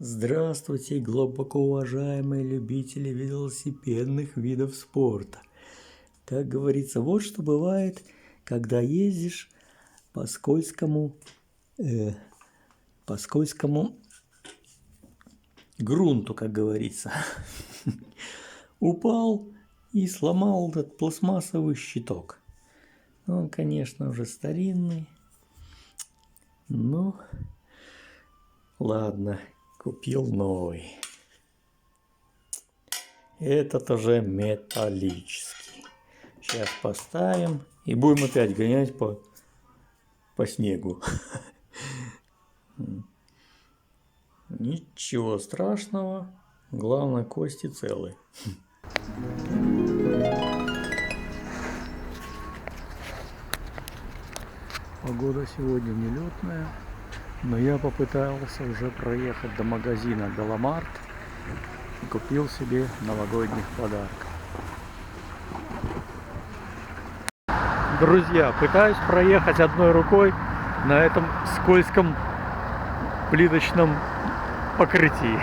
Здравствуйте, глубоко уважаемые любители велосипедных видов спорта. Как говорится, вот что бывает, когда ездишь по скользкому грунту, как говорится. Упал и сломал этот пластмассовый щиток. Он, конечно, уже старинный. Ну, ладно, купил новый. Этот уже металлический. Сейчас поставим и будем опять гонять по снегу. Ничего страшного. Главное, кости целы. Погода сегодня нелетная, но я попытался уже проехать до магазина Галамарт и купил себе новогодних подарков. Друзья, пытаюсь проехать одной рукой на этом скользком плиточном покрытии,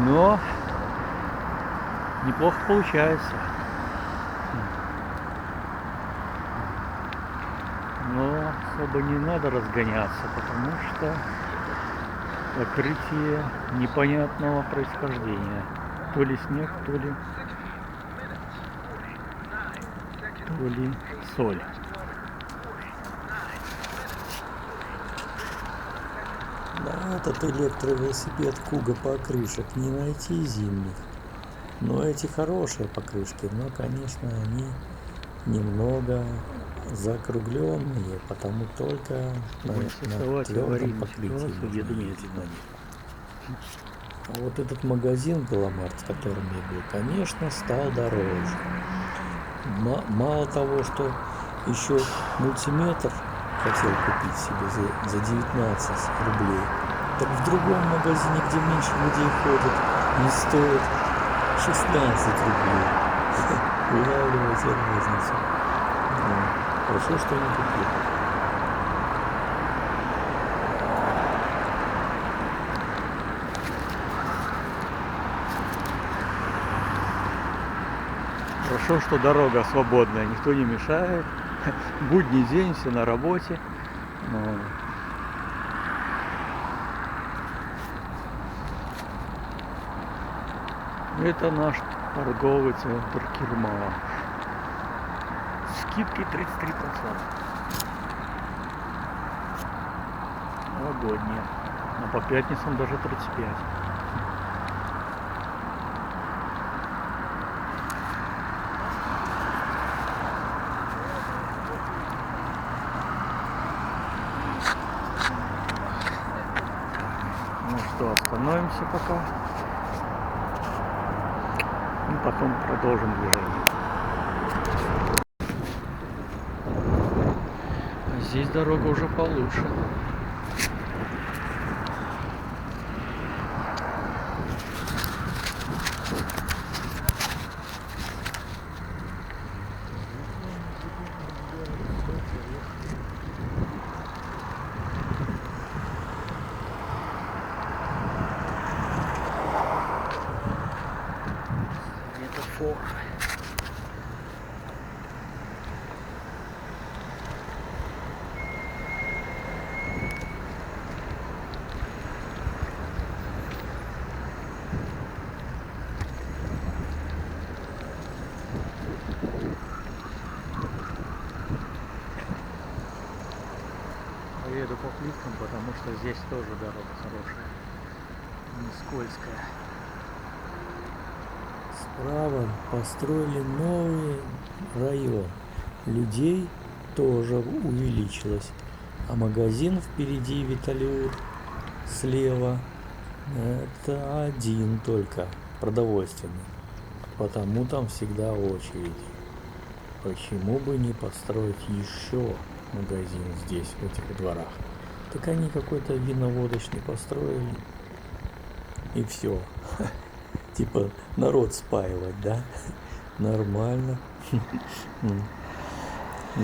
но неплохо получается. Но особо не надо разгоняться, потому что покрытие непонятного происхождения. То ли снег, то ли соль. Да, этот электровелосипед Куга покрышек не найти зимних. Но эти хорошие покрышки, но, конечно, они немного закругленные, потому только на твердом покрытии. А вот этот магазин Галамарт, в котором я был, конечно, стал дороже. Мало того, что еще мультиметр хотел купить себе за 19 рублей, так в другом магазине, где меньше людей ходит, не стоит 16 рублей. Улавливайте разницу. Хорошо, что не купил. Хорошо, что дорога свободная, никто не мешает. Будний день, все на работе. Это наш торговый центр Кирмаш. Скидки 33%. Новогодние. А по пятницам даже 35%. Ну что, остановимся пока. И потом продолжим движение. Здесь дорога уже получше. Светофор. Еду по плиткам, потому что здесь тоже дорога хорошая, не скользкая. Справа построили новый район. Людей тоже увеличилось. А магазин впереди Виталюр слева это один только продовольственный. Потому там всегда очередь. Почему бы не построить еще магазин здесь, в этих дворах? Так они какой-то виноводочный построили. И все. Типа народ спаивать, да? Нормально. Ну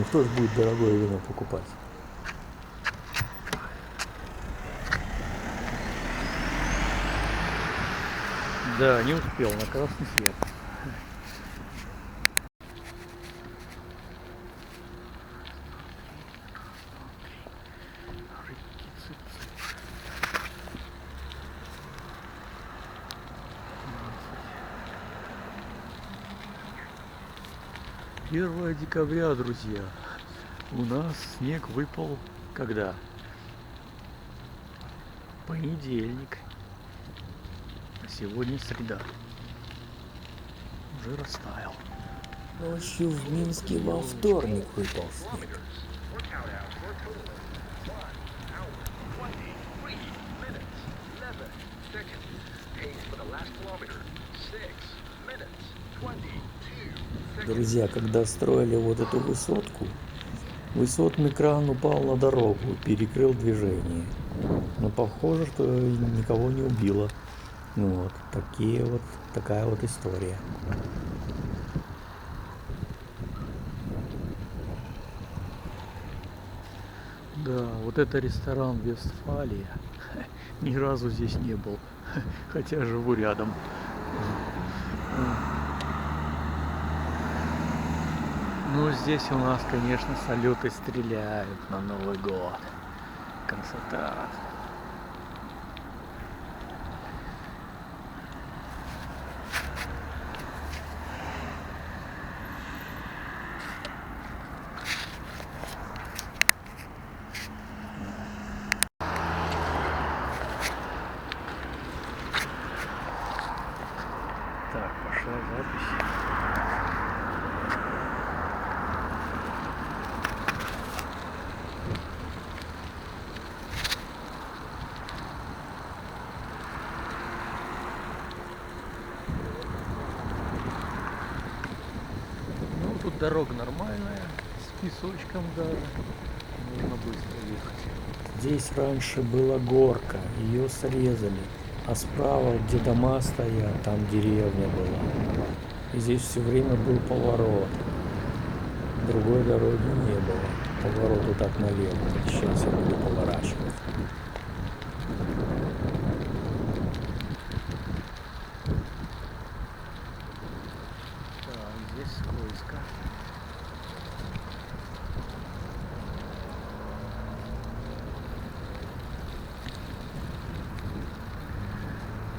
кто же будет дорогое вино покупать? Да, не успел на красный свет. Первое декабря, друзья. У нас снег выпал когда? Понедельник. Сегодня среда. Уже растаял. Ночью в Минске во вторник выпал снег. Друзья, когда строили вот эту высотку, высотный кран упал на дорогу, перекрыл движение. Но похоже, что никого не убило. Ну вот, такая вот история. Да, вот это ресторан Вестфалия. Ни разу здесь не был, хотя живу рядом. Ну, здесь у нас, конечно, салюты стреляют на Новый год. Красота. Так, пошла запись. Ну, тут дорога нормальная, с песочком даже. Можно быстро ехать. Здесь раньше была горка, ее срезали. А справа, где дома стоят, там деревня была. И здесь все время был поворот. Другой дороги не было. Повороту так налево. Сейчас я буду поворачивать. Так, здесь скользко.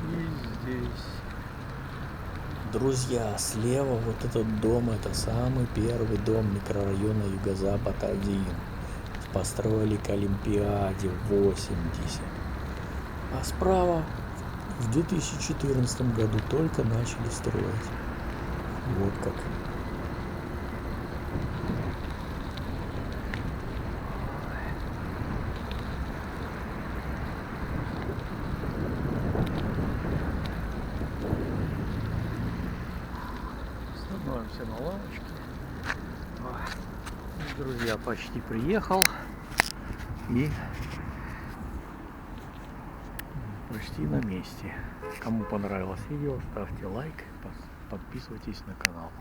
И здесь. Друзья, слева вот этот дом, это самый первый дом микрорайона Юго-Запад-1. Построили к Олимпиаде в 80. А справа в 2014 году только начали строить. Вот как. Становимся на лавочке. Друзья, почти приехал. И почти на месте. Кому понравилось видео, ставьте лайк, подписывайтесь на канал.